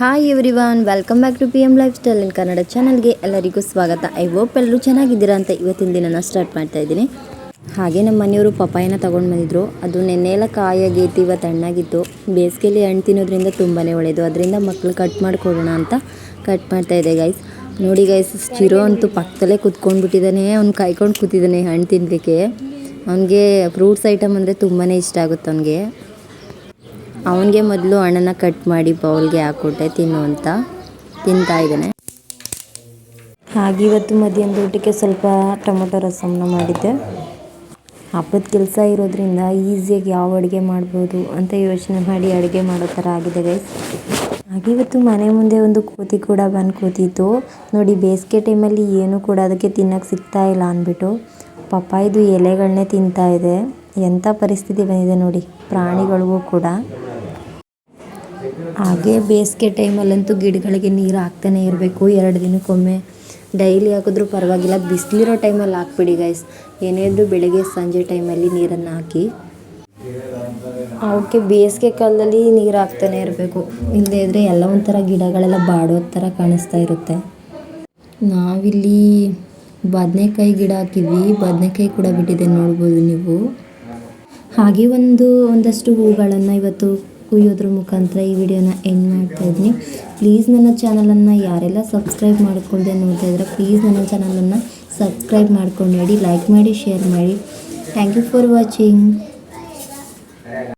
Hi everyone, welcome back to PM lifestyle in Kannada ಚಾನಲ್ಗೆ ಎಲ್ಲರಿಗೂ ಸ್ವಾಗತ. ಐ ಹೋಪ್ ಎಲ್ಲರೂ ಚೆನ್ನಾಗಿದ್ದೀರಾ ಅಂತ ಇವತ್ತಿನ ದಿನನ ಸ್ಟಾರ್ಟ್ ಮಾಡ್ತಾ ಇದ್ದೀನಿ. ಹಾಗೆ ನಮ್ಮ ಮನೆಯವರು ಪಪಾಯನ ತೊಗೊಂಡು ಬಂದಿದ್ರು. ಅದು ನೆನ್ನೆಲ್ಲ ಕಾಯಾಗೈತಿ, ಇವತ್ತು ಹಣ್ಣಾಗಿತ್ತು. ಬೇಸಿಗೆಯಲ್ಲಿ ಹಣ್ಣು ತಿನ್ನೋದ್ರಿಂದ ತುಂಬಾ ಒಳ್ಳೆಯದು. ಅದರಿಂದ ಮಕ್ಕಳು ಕಟ್ ಮಾಡಿಕೊಡೋಣ ಅಂತ ಕಟ್ ಮಾಡ್ತಾಯಿದ್ದೆ ಗೈಸ್. ನೋಡಿ ಗೈಸ್, ಚಿರೋ ಅಂತೂ ಪಕ್ಕದಲ್ಲೇ ಕೂತ್ಕೊಂಡ್ಬಿಟ್ಟಿದ್ದಾನೆ. ಅವ್ನು ಕಾಯ್ಕೊಂಡು ಕೂತಿದ್ದಾನೆ ಹಣ್ಣು ತಿನ್ನಲಿಕ್ಕೆ. ಅವನಿಗೆ ಫ್ರೂಟ್ಸ್ ಐಟಮ್ ಅಂದರೆ ತುಂಬಾ ಇಷ್ಟ ಆಗುತ್ತೆ ಅವನಿಗೆ. ಅವನಿಗೆ ಮೊದಲು ಹಣ್ಣನ್ನು ಕಟ್ ಮಾಡಿ ಬೌಲ್ಗೆ ಹಾಕ್ಕೊಟ್ಟೆ ತಿನ್ನು ಅಂತ ತಿಂತಾ ಇದ್ದಾನೆ. ಹಾಗೆ ಇವತ್ತು ಮಧ್ಯಾಹ್ನದ ಊಟಕ್ಕೆ ಸ್ವಲ್ಪ ಟೊಮೊಟೊ ರಸಮ್ನ ಮಾಡಿದ್ದೆ. ಹಬ್ಬದ ಕೆಲಸ ಇರೋದ್ರಿಂದ ಈಸಿಯಾಗಿ ಯಾವ ಅಡುಗೆ ಮಾಡ್ಬೋದು ಅಂತ ಯೋಚನೆ ಮಾಡಿ ಅಡುಗೆ ಮಾಡೋ ಥರ ಆಗಿದೆ ಗೈಸ್. ಹಾಗೆ ಇವತ್ತು ಮನೆ ಮುಂದೆ ಒಂದು ಕೋತಿ ಕೂಡ ಬಂದು ಕೂತಿತ್ತು. ನೋಡಿ, ಬೇಸಿಗೆ ಟೈಮಲ್ಲಿ ಏನೂ ಕೂಡ ಅದಕ್ಕೆ ತಿನ್ನೋಕ್ಕೆ ಸಿಗ್ತಾ ಇಲ್ಲ ಅಂದ್ಬಿಟ್ಟು ಪಪ್ಪಾಯದು ಎಲೆಗಳನ್ನೇ ತಿಂತಾ ಇದೆ. ಎಂಥ ಪರಿಸ್ಥಿತಿ ಬಂದಿದೆ ನೋಡಿ ಪ್ರಾಣಿಗಳಿಗೂ ಕೂಡ. ಹಾಗೆ ಬೇಸಿಗೆ ಟೈಮಲ್ಲಂತೂ ಗಿಡಗಳಿಗೆ ನೀರು ಹಾಕ್ತಾನೆ ಇರಬೇಕು, 2 ದಿನಕ್ಕೊಮ್ಮೆ. ಡೈಲಿ ಹಾಕಿದ್ರೂ ಪರವಾಗಿಲ್ಲ, ಬಿಸಿಲಿರೋ ಟೈಮಲ್ಲಿ ಹಾಕ್ಬಿಡಿ ಗೈಸ್. ಏನೇ ಇದ್ರೂ ಬೆಳಗ್ಗೆ ಸಂಜೆ ಟೈಮಲ್ಲಿ ನೀರನ್ನು ಹಾಕಿ. ಅವಕ್ಕೆ ಬೇಸಿಗೆ ಕಾಲದಲ್ಲಿ ನೀರು ಹಾಕ್ತಾನೆ ಇರಬೇಕು, ಇಲ್ಲದೇ ಇದ್ದರೆ ಎಲ್ಲ ಒಂಥರ ಗಿಡಗಳೆಲ್ಲ ಬಾಡೋ ಥರ ಕಾಣಿಸ್ತಾ ಇರುತ್ತೆ. ನಾವಿಲ್ಲಿ ಬದನೆಕಾಯಿ ಗಿಡ ಹಾಕಿದ್ವಿ, ಬದನೆಕಾಯಿ ಕೂಡ ಬಿಟ್ಟಿದೆ ನೋಡ್ಬೋದು ನೀವು. ಹಾಗೆ ಒಂದಷ್ಟು ಹೂಗಳನ್ನು ಇವತ್ತು ಕುಯ್ಯೋದ್ರ ಮುಖಾಂತರ ಈ ವಿಡಿಯೋನ ಎಂಡ್ ಮಾಡ್ತಾ ಇದ್ದೀನಿ. ಪ್ಲೀಸ್ ನನ್ನ ಚಾನಲನ್ನು ಯಾರೆಲ್ಲ ಸಬ್ಸ್ಕ್ರೈಬ್ ಮಾಡ್ಕೊಳ್ಳದೆ ನೋಡ್ತಾ ಇದ್ರೆ ಪ್ಲೀಸ್ ನನ್ನ ಚಾನಲನ್ನು ಸಬ್ಸ್ಕ್ರೈಬ್ ಮಾಡ್ಕೊಂಡು ನೋಡಿ, ಲೈಕ್ ಮಾಡಿ, ಶೇರ್ ಮಾಡಿ. Thank you for watching.